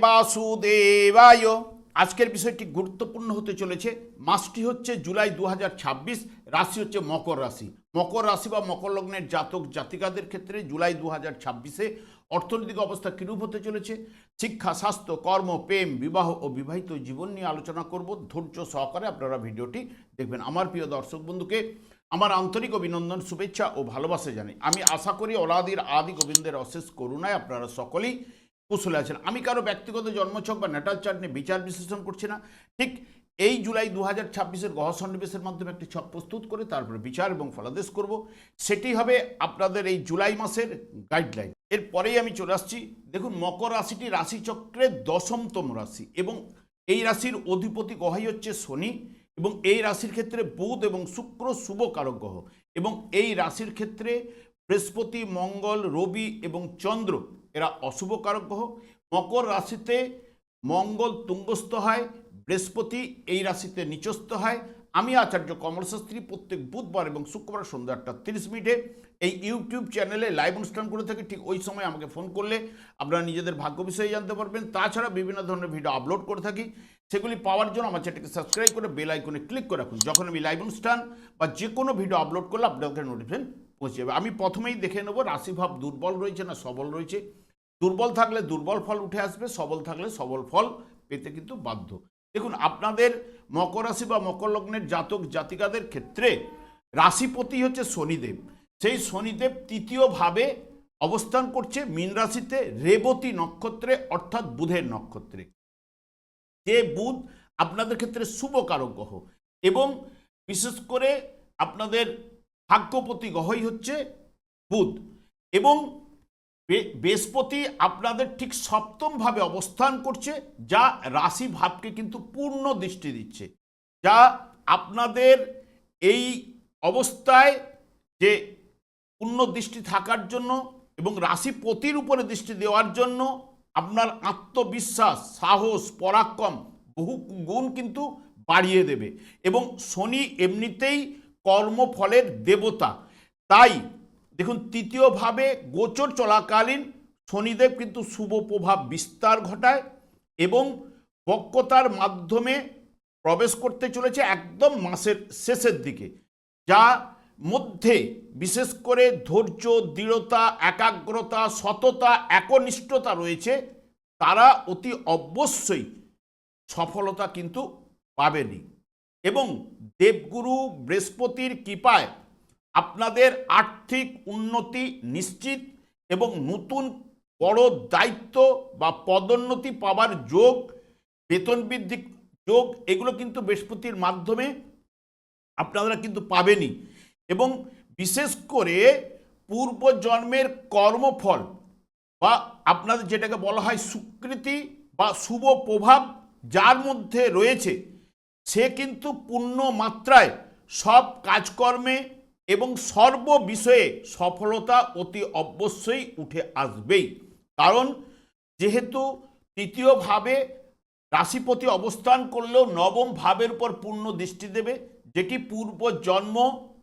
বাসুদেবায়। আজকের বিষয়টি গুরুত্বপূর্ণ হতে চলেছে। মাসটি হচ্ছে জুলাই 2026, রাশি হচ্ছে মকর রাশি। মকর রাশি বা মকর লগ্নের জাতক জাতিকাদের ক্ষেত্রে জুলাই 2026-এ অর্থনৈতিক অবস্থা কিরূপ হতে চলেছে, শিক্ষা, স্বাস্থ্য, কর্ম, প্রেম, বিবাহ ও বিবাহিত জীবন নিয়ে আলোচনা করব। ধৈর্য সহকারে আপনারা ভিডিওটি দেখবেন। আমার প্রিয় দর্শক বন্ধুকে আমার আন্তরিক অভিনন্দন, শুভেচ্ছা ও ভালোবাসা জানাই। আমি আশা করি অলাদির আদি গোবিন্দের অশেষ করুণায় আপনারা সকলেই কুশলে আছেন। আমি কারো ব্যক্তিগত জন্মছক বা ন্যাটাল চার্ট নিয়ে বিচার বিশ্লেষণ করছি না। ঠিক এই জুলাই 2026-এর গ্রহ সন্নিবেশের মাধ্যমে একটি ছক প্রস্তুত করে তারপরে বিচার এবং ফলাদেশ করব। সেটি হবে আপনাদের এই জুলাই মাসের গাইডলাইন। এরপরেই আমি চলে আসছি। দেখুন, মকর রাশিটি রাশিচক্রের 10তম রাশি এবং এই রাশির অধিপতি গ্রহই হচ্ছে শনি এবং এই রাশির ক্ষেত্রে বুধ এবং শুক্র শুভ কারক গ্রহ এবং এই রাশির ক্ষেত্রে বৃহস্পতি, মঙ্গল, রবি এবং চন্দ্র এরা অশুভ কারক গ্রহ। মকর রাশিতে মঙ্গল তুঙ্গস্থ হয়, বৃহস্পতি এই রাশিতে নিচস্থ হয়। আমি আচার্য কমল শাস্ত্রী প্রত্যেক বুধবার এবং শুক্রবার সন্ধ্যা 8:30 এই ইউটিউব চ্যানেলে লাইভ অনুষ্ঠান করে থাকি। ঠিক ওই সময় আমাকে ফোন করলে আপনারা নিজেদের ভাগ্য বিষয়ে জানতে পারবেন। তাছাড়া বিভিন্ন ধরনের ভিডিও আপলোড করে থাকি। সেগুলি পাওয়ার জন্য আমার চ্যানেলকে সাবস্ক্রাইব করে বেল আইকনে ক্লিক করে রাখুন। যখন আমি লাইভ অনুষ্ঠান বা যে কোনো ভিডিও আপলোড করলে আপনাদের নোটিফিকেশন পৌঁছে যাবে। আমি প্রথমেই দেখে নেব রাশিভাব দুর্বল রয়েছে না সবল রয়েছে। দুর্বল থাকলে দুর্বল ফল উঠে আসবে, সবল থাকলে সবল ফল পেতে কিন্তু বাধ্য। দেখুন, আপনাদের মকর রাশি বা মকর লগ্নের জাতক জাতিকাদের ক্ষেত্রে রাশিপতি হচ্ছে শনিদেব। সেই শনিদেব তৃতীয়ভাবে অবস্থান করছে মীন রাশিতে রেবতী নক্ষত্রে, অর্থাৎ বুধের নক্ষত্রে। যে বুধ আপনাদের ক্ষেত্রে শুভ কারক গ্রহ এবং বিশেষ করে আপনাদের ভাগ্যপতি গ্রহই হচ্ছে বুধ এবং বৃহস্পতি আপনাদের ঠিক সপ্তমভাবে অবস্থান করছে, যা রাশি ভাবকে কিন্তু পূর্ণ দৃষ্টি দিচ্ছে, যা আপনাদের এই অবস্থায় যে পূর্ণ দৃষ্টি থাকার জন্য এবং রাশিপতির উপরে দৃষ্টি দেওয়ার জন্য আপনার আত্মবিশ্বাস, সাহস, পরাক্রম বহু গুণ কিন্তু বাড়িয়ে দেবে এবং শনি এমনিতেই কর্মফলের দেবতা। তাই দেখুন, তৃতীয়ভাবে গোচর চলাকালীন শনিদেব কিন্তু শুভ প্রভাব বিস্তার ঘটায় এবং বক্রতার মাধ্যমে প্রবেশ করতে চলেছে একদম মাসের শেষের দিকে, যা মধ্যে বিশেষ করে ধৈর্য, দৃঢ়তা, একাগ্রতা, সততা, একনিষ্ঠতা রয়েছে, তারা অতি অবশ্যই সফলতা কিন্তু পাবেনি এবং দেবগুরু বৃহস্পতির কৃপায় আপনাদের আর্থিক উন্নতি নিশ্চিত এবং নতুন বড় দায়িত্ব বা পদোন্নতি পাওয়ার যোগ, বেতন বৃদ্ধি যোগ, এগুলো কিন্তু বৃহস্পতির মাধ্যমে আপনারা কিন্তু পাবেনই এবং বিশেষ করে পূর্বজন্মের কর্মফল বা আপনাদের যেটাকে বলা হয় স্বীকৃতি বা শুভ প্রভাব যার মধ্যে রয়েছে, সে কিন্তু পূর্ণ মাত্রায় সব কাজকর্মে এবং সর্ব বিষয়ে সফলতা অতি অবশ্যই উঠে আসবেই। কারণ যেহেতু তৃতীয়ভাবে রাশিপতি অবস্থান করলেও নবম ভাবের উপর পূর্ণ দৃষ্টি দেবে, যেটি পূর্বজন্ম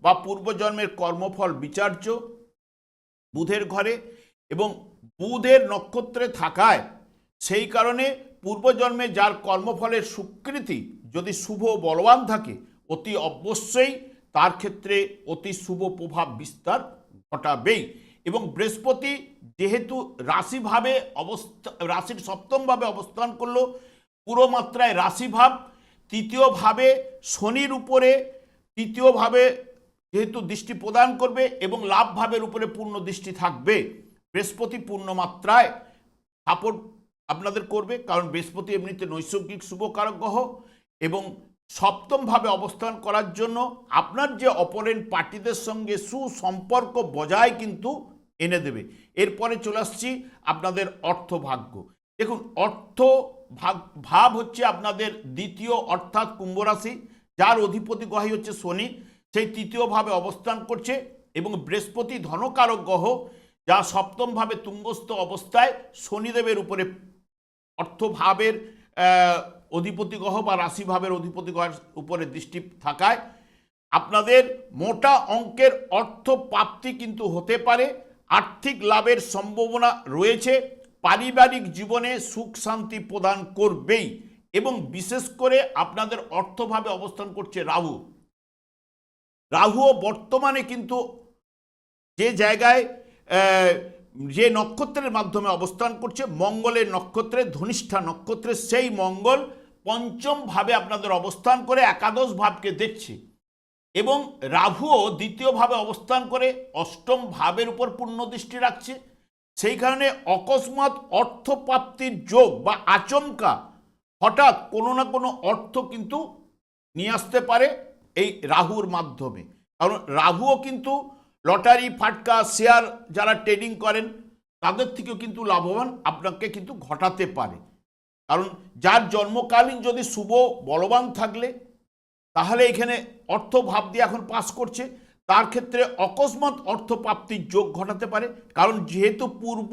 বা পূর্বজন্মের কর্মফল বিচার্য বুধের ঘরে এবং বুধের নক্ষত্রে থাকায় সেই কারণে পূর্বজন্মে যার কর্মফলের স্বীকৃতি যদি শুভ বলবান থাকে, অতি অবশ্যই তার ক্ষেত্রে অতি শুভ প্রভাব বিস্তার ঘটাবেই এবং বৃহস্পতি যেহেতু রাশিভাবে রাশির সপ্তমভাবে অবস্থান করলো, পুরো মাত্রায় রাশিভাব তৃতীয়ভাবে শনির উপরে তৃতীয়ভাবে যেহেতু দৃষ্টি প্রদান করবে এবং লাভ ভাবের উপরে পূর্ণ দৃষ্টি থাকবে, বৃহস্পতি পূর্ণ মাত্রায় সাপোর্ট আপনাদের করবে। কারণ বৃহস্পতি এমনিতে নৈসর্গিক শুভ কারক গ্রহ এবং সপ্তমভাবে অবস্থান করার জন্য আপনার যে অপরেন্ট পার্টিদের সঙ্গে সুসম্পর্ক বজায় কিন্তু এনে দেবে। এরপরে চলে আসছি আপনাদের অর্থভাগ্য। দেখুন, অর্থ ভাব হচ্ছে আপনাদের দ্বিতীয়, অর্থাৎ কুম্ভ রাশি, যার অধিপতি গ্রহই হচ্ছে শনি, সেই তৃতীয়ভাবে অবস্থান করছে এবং বৃহস্পতি ধনকারক গ্রহ, যা সপ্তমভাবে তুঙ্গস্থ অবস্থায় শনিদেবের উপরে অর্থভাবের অধিপতি গ্রহ বা রাশিভাবের অধিপতি গ্রহের উপরে দৃষ্টি থাকায় আপনাদের মোটা অঙ্কের অর্থ প্রাপ্তি কিন্তু হতে পারে, আর্থিক লাভের সম্ভাবনা রয়েছে। পারিবারিক জীবনে সুখ শান্তি প্রদান করবেই এবং বিশেষ করে আপনাদের অর্থভাবে অবস্থান করছে রাহু। রাহুও বর্তমানে কিন্তু যে জায়গায় যে নক্ষত্রের মাধ্যমে অবস্থান করছে, মঙ্গলের নক্ষত্রে, ধনিষ্ঠা নক্ষত্রে, সেই মঙ্গল পঞ্চম ভাবে আপনাদের অবস্থান করে একাদশ ভাবকে দেখছে এবং রাহুও দ্বিতীয় ভাবে অবস্থান করে অষ্টম ভাবের উপর পূর্ণ দৃষ্টি রাখছে। সেই কারণে অকস্মাৎ অর্থপ্রাপ্তির যোগ বা আচমকা হঠাৎ কোনো না কোনো অর্থ কিন্তু নিয়ে আসতে পারে এই রাহুর মাধ্যমে। কারণ রাহুও কিন্তু লটারি, ফাটকা, শেয়ার যারা ট্রেডিং করেন তাদের থেকেও কিন্তু লাভবান আপনাকে কিন্তু ঘটাতে পারে। কারণ যার জন্মকালীন যদি শুভ বলবান থাকলে তাহলে এখানে অর্থ ভাব দিয়ে এখন পাস করছে, তার ক্ষেত্রে অকস্মাৎ অর্থপ্রাপ্তির যোগ ঘটাতে পারে। কারণ যেহেতু পূর্ব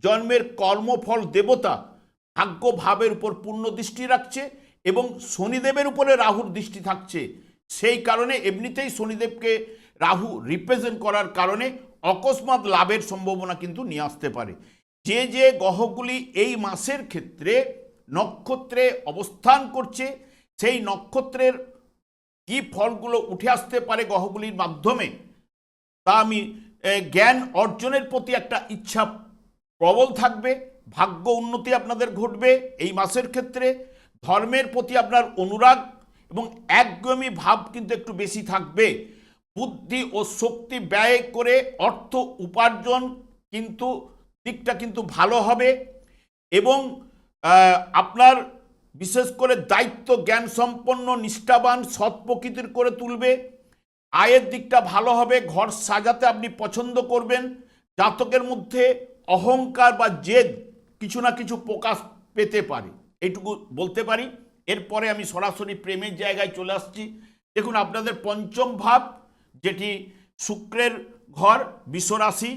জন্মের কর্মফল দেবতা ভাগ্য ভাবের উপর পূর্ণ দৃষ্টি রাখছে এবং শনিদেবের উপরে রাহুর দৃষ্টি থাকছে, সেই কারণে এমনিতেই শনিদেবকে রাহু রিপ্রেজেন্ট করার কারণে অকস্মাৎ লাভের সম্ভাবনা কিন্তু নিয়ে আসতে পারে। যে যে গ্রহগুলি এই মাসের ক্ষেত্রে নক্ষত্রে অবস্থান করছে সেই নক্ষত্রের কি ফলগুলো উঠে আসতে পারে গ্রহগুলির মাধ্যমে তা আমি জ্ঞান অর্জনের প্রতি একটা ইচ্ছা প্রবল থাকবে। ভাগ্য উন্নতি আপনাদের ঘটবে এই মাসের ক্ষেত্রে। ধর্মের প্রতি আপনার অনুরাগ এবং একগুঁয়েমি ভাব কিন্তু একটু বেশি থাকবে। বুদ্ধি ও শক্তি ব্যয় করে অর্থ উপার্জন কিন্তু দিকটা কিন্তু ভালো হবে এবং আপনার বিশেষ করে দায়িত্ব জ্ঞান সম্পন্ন, নিষ্ঠাবান, সৎ প্রকৃতির করে তুলবে। আয়ের দিকটা ভালো হবে, ঘর সাজাতে আপনি পছন্দ করবেন। জাতকের মধ্যে অহংকার বা জেদ কিছু না কিছু প্রকাশ পেতে পারে, এইটুকু বলতে পারি। এরপরে আমি সরাসরি প্রেমের জায়গায় চলে আসছি। দেখুন, আপনাদের পঞ্চম ভাব যেটি শুক্রের ঘর, বিশ্বরাশি,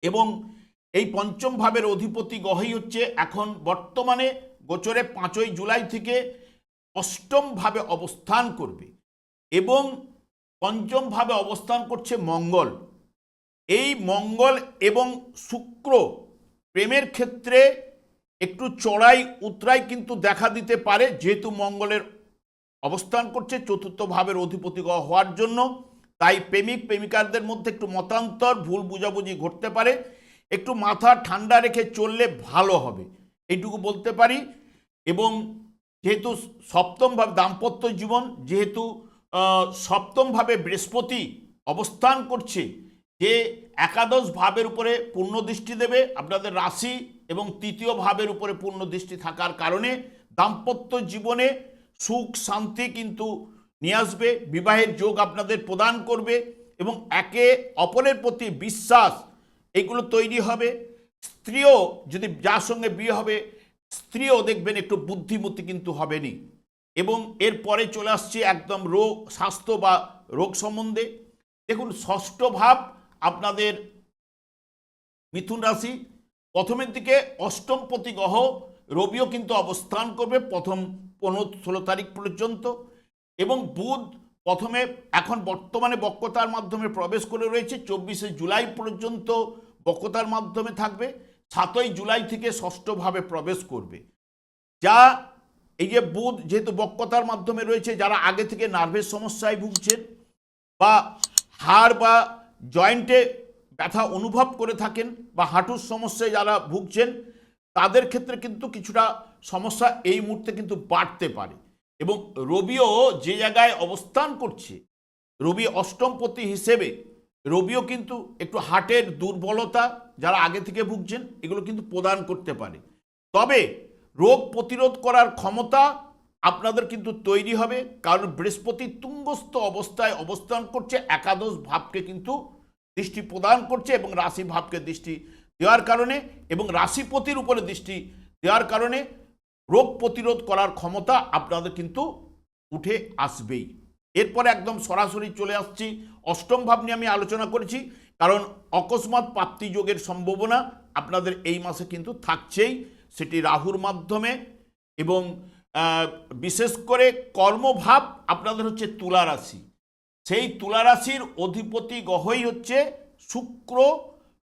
এবং এই পঞ্চম ভাবের অধিপতি গ্রহই হচ্ছে এখন বর্তমানে গোচরে 5ই জুলাই থেকে অষ্টম ভাবে অবস্থান করবে এবং পঞ্চম ভাবে অবস্থান করছে মঙ্গল। এই মঙ্গল এবং শুক্র প্রেমের ক্ষেত্রে একটু চড়াই উতরাই কিন্তু দেখা দিতে পারে, যেহেতু মঙ্গলের অবস্থান করছে চতুর্থ ভাবের অধিপতি গ্রহ হওয়ার জন্য। তাই প্রেমিক প্রেমিকাদের মধ্যে একটু মতান্তর, ভুল বুঝাবুঝি ঘটতে পারে। একটু মাথা ঠান্ডা রেখে চললে ভালো হবে, এইটুকু বলতে পারি। এবং যেহেতু সপ্তম ভাব দাম্পত্য জীবন, যেহেতু সপ্তম ভাবে বৃহস্পতি অবস্থান করছে, যে একাদশ ভাবের উপরে পূর্ণ দৃষ্টি দেবে আপনাদের রাশি এবং তৃতীয় ভাবের উপরে পূর্ণ দৃষ্টি থাকার কারণে দাম্পত্য জীবনে সুখ শান্তি কিন্তু নিয়ে আসবে। বিবাহের যোগ আপনাদের প্রদান করবে এবং একে অপরের প্রতি বিশ্বাস এগুলো তৈরি হবে। স্ত্রীও যদি যার সঙ্গে বিয়ে হবে, স্ত্রীও দেখবেন একটু বুদ্ধিমতী কিন্তু হবেনি। এবং এরপরে চলে আসছে একদম রোগ, স্বাস্থ্য বা রোগ সম্বন্ধে। দেখুন, ষষ্ঠ ভাব আপনাদের মিথুন রাশি, প্রথমের দিকে অষ্টমপতি গ্রহ রবিও কিন্তু অবস্থান করবে প্রথম 15-16 তারিখ পর্যন্ত এবং বুধ প্রথমে এখন বর্তমানে বক্রতার মাধ্যমে প্রবেশ করে রয়েছে, 24শে জুলাই পর্যন্ত বক্রতার মাধ্যমে থাকবে। 7ই জুলাই থেকে ষষ্ঠভাবে প্রবেশ করবে। যা এই যে বুধ যেহেতু বক্রতার মাধ্যমে রয়েছে, যারা আগে থেকে নার্ভের সমস্যায় ভুগছেন বা হাড় বা জয়েন্টে ব্যথা অনুভব করে থাকেন বা হাঁটুর সমস্যায় যারা ভুগছেন, তাদের ক্ষেত্রে কিন্তু কিছুটা সমস্যা এই মুহূর্তে কিন্তু বাড়তে পারে। এবং রবিও যে জায়গায় অবস্থান করছে, রবি অষ্টমপতি হিসেবে রবিও কিন্তু একটু হার্টের দুর্বলতা যারা আগে থেকে ভুগছেন এগুলো কিন্তু প্রদান করতে পারে। তবে রোগ প্রতিরোধ করার ক্ষমতা আপনাদের কিন্তু তৈরি হবে, কারণ বৃহস্পতি তুঙ্গস্থ অবস্থায় অবস্থান করছে, একাদশ ভাবকে কিন্তু দৃষ্টি প্রদান করছে এবং রাশি ভাবকে দৃষ্টি দেওয়ার কারণে এবং রাশিপতির উপরে দৃষ্টি দেওয়ার কারণে রোগ প্রতিরোধ করার ক্ষমতা আপনাদের কিন্তু উঠে আসবেই। এরপরে একদম সরাসরি চলে আসছি অষ্টম ভাব নিয়ে আমি আলোচনা করেছি, কারণ অকস্মাৎ প্রাপ্তি যোগের সম্ভাবনা আপনাদের এই মাসে কিন্তু থাকছেই, সেটি রাহুর মাধ্যমে। এবং বিশেষ করে কর্মভাব আপনাদের হচ্ছে তুলা রাশি, সেই তুলা রাশির অধিপতি গ্রহই হচ্ছে শুক্র।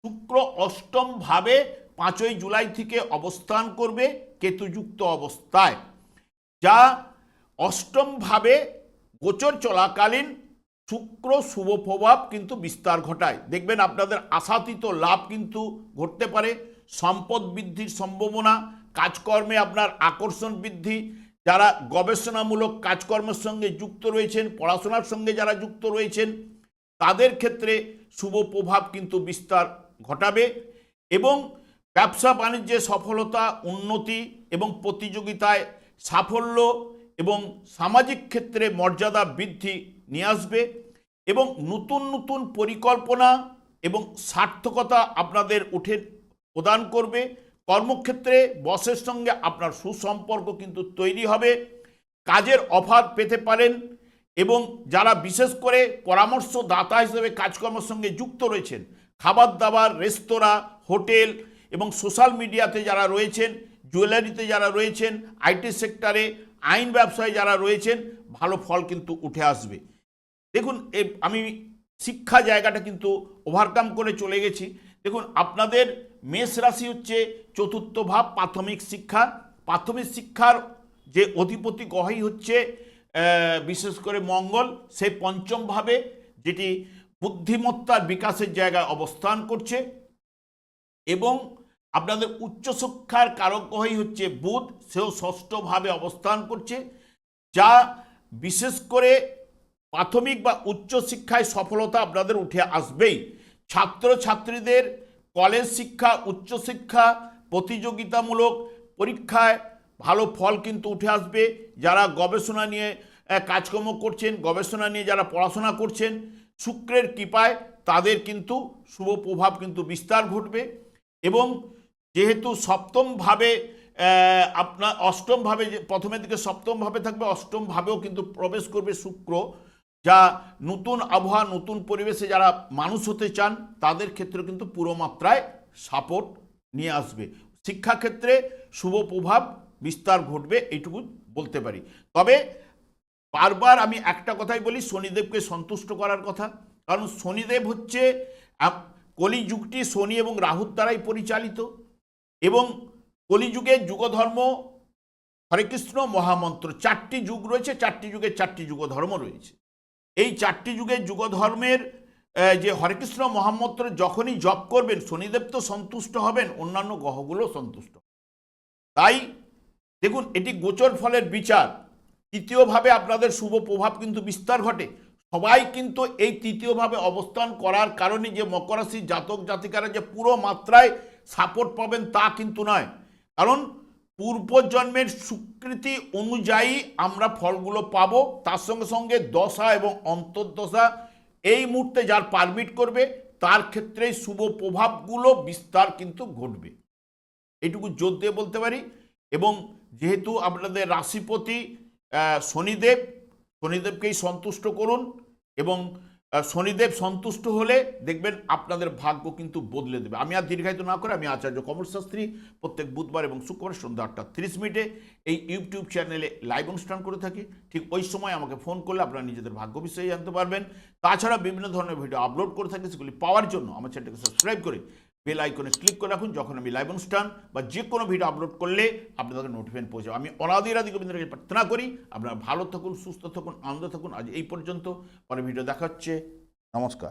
শুক্র অষ্টম ভাবে 5ই জুলাই থেকে অবস্থান করবে কেতুযুক্ত অবস্থায়, যা অষ্টমভাবে গোচর চলাকালীন শুক্র শুভ প্রভাব কিন্তু বিস্তার ঘটায়। দেখবেন আপনাদের আশাতীত লাভ কিন্তু ঘটতে পারে, সম্পদ বৃদ্ধির সম্ভাবনা, কাজকর্মে আপনার আকর্ষণ বৃদ্ধি, যারা গবেষণামূলক কাজকর্মের সঙ্গে যুক্ত রয়েছেন, পড়াশোনার সঙ্গে যারা যুক্ত রয়েছেন, তাদের ক্ষেত্রে শুভ প্রভাব কিন্তু বিস্তার ঘটাবে এবং ব্যবসা বাণিজ্যে সফলতা, উন্নতি এবং প্রতিযোগিতায় সাফল্য এবং সামাজিক ক্ষেত্রে মর্যাদা বৃদ্ধি নিয়ে আসবে এবং নতুন নতুন পরিকল্পনা এবং সার্থকতা আপনাদের উঠে প্রদান করবে। কর্মক্ষেত্রে বসের সঙ্গে আপনার সুসম্পর্ক কিন্তু তৈরি হবে, কাজের অফার পেতে পারেন এবং যারা বিশেষ করে পরামর্শদাতা হিসেবে কাজকর্মের সঙ্গে যুক্ত রয়েছেন, খাবার দাবার, রেস্তোরাঁ, হোটেল এবং সোশ্যাল মিডিয়াতে যারা রয়েছেন, জুয়েলারিতে যারা রয়েছেন, আইটি সেক্টরে, আইন ব্যবসায় যারা রয়েছেন, ভালো ফল কিন্তু উঠে আসবে। দেখুন আমি শিক্ষা জায়গাটা কিন্তু ওভারকাম করে চলে গেছি। দেখুন আপনাদের মেষ রাশি হচ্ছে চতুর্থ ভাব, প্রাথমিক শিক্ষা। প্রাথমিক শিক্ষার যে অধিপতি গ্রহই হচ্ছে বিশেষ করে মঙ্গল, সেই পঞ্চম ভাবে, যেটি বুদ্ধিমত্তার বিকাশের জায়গায় অবস্থান করছে এবং আপনাদের উচ্চশিক্ষার কারক গ্রহই হচ্ছে বুধ, সেও ষষ্ঠভাবে অবস্থান করছে, যা বিশেষ করে প্রাথমিক বা উচ্চশিক্ষায় সফলতা আপনাদের উঠে আসবেই। ছাত্রছাত্রীদের কলেজ শিক্ষা, উচ্চশিক্ষা, প্রতিযোগিতামূলক পরীক্ষায় ভালো ফল কিন্তু উঠে আসবে। যারা গবেষণা নিয়ে কাজকর্ম করছেন, গবেষণা নিয়ে যারা পড়াশোনা করছেন, শুক্রের কৃপায় তাদের কিন্তু শুভ প্রভাব কিন্তু বিস্তার ঘটবে এবং যেহেতু সপ্তমভাবে আপনার অষ্টমভাবে, প্রথমের দিকে সপ্তমভাবে থাকবে, অষ্টমভাবেও কিন্তু প্রবেশ করবে শুক্র, যা নতুন আবহাওয়া, নতুন পরিবেশে যারা মানুষ হতে চান তাদের ক্ষেত্রে কিন্তু পুরো মাত্রায় সাপোর্ট নিয়ে আসবে। শিক্ষাক্ষেত্রে শুভ প্রভাব বিস্তার ঘটবে, এইটুকু বলতে পারি। তবে বারবার আমি একটা কথাই বলি, শনিদেবকে সন্তুষ্ট করার কথা, কারণ শনিদেব হচ্ছে কলিযুগটি শনি এবং রাহুর দ্বারাই পরিচালিত এবং কলিযুগের যুগধর্ম হরে কৃষ্ণ মহামন্ত্র, 4টি যুগ রয়েছে, 4টি যুগের 4টি যুগধর্ম রয়েছে। এই 4টি যুগের যুগধর্মের যে হরে কৃষ্ণ মহামন্ত্র যখনই জপ করবেন, শনিদেব তো সন্তুষ্ট হবেন, অন্যান্য গ্রহগুলো সন্তুষ্ট। তাই দেখুন এটি গোচর ফলের বিচার। তৃতীয়ভাবে আপনাদের শুভ প্রভাব কিন্তু বিস্তার ঘটে। সবাই কিন্তু এই তৃতীয়ভাবে অবস্থান করার কারণে যে মকর রাশির জাতক জাতিকারা যে পুরো মাত্রায় সাপোর্ট পাবেন তা কিন্তু নয়, কারণ পূর্বজন্মের স্বীকৃতি অনুযায়ী আমরা ফলগুলো পাবো। তার সঙ্গে সঙ্গে দশা এবং অন্তর্দশা এই মুহূর্তে যার পারমিট করবে তার ক্ষেত্রে শুভ প্রভাবগুলো বিস্তার কিন্তু ঘটবে, এইটুকু জোর দিয়ে বলতে পারি। এবং যেহেতু আপনাদের রাশিপতি শনিদেব, শনিদেবকেই সন্তুষ্ট করুন এবং শনিদেব সন্তুষ্ট হলে দেখবেন আপনাদের ভাগ্য কিন্তু বদলে দেবে। আমি আর দীর্ঘায়িত না করে, আমি আচার্য কমল শাস্ত্রী প্রত্যেক বুধবার এবং শুক্রবার সন্ধ্যা 8:30 এই ইউটিউব চ্যানেলে লাইভ অনুষ্ঠান করে থাকি। ঠিক ওই সময় আমাকে ফোন করলে আপনারা নিজেদের ভাগ্য বিষয়ে জানতে পারবেন। তাছাড়া বিভিন্ন ধরনের ভিডিও আপলোড করে থাকি, সেগুলি পাওয়ার জন্য আমার চ্যানেলকে সাবস্ক্রাইব করে বেল আইকনে ক্লিক করে রাখুন। যখন আমি লাইভ অনুষ্ঠান বা যে কোনো ভিডিও আপলোড করলে আপনাদের নোটিফিকেশন পৌঁছে যাবে। আমি অনাদি গোবিন্দের প্রার্থনা করি আপনারা ভালো থাকুন, সুস্থ থাকুন, আনন্দ থাকুন। আজ এই পর্যন্ত, পরে ভিডিও দেখা হচ্ছে। নমস্কার।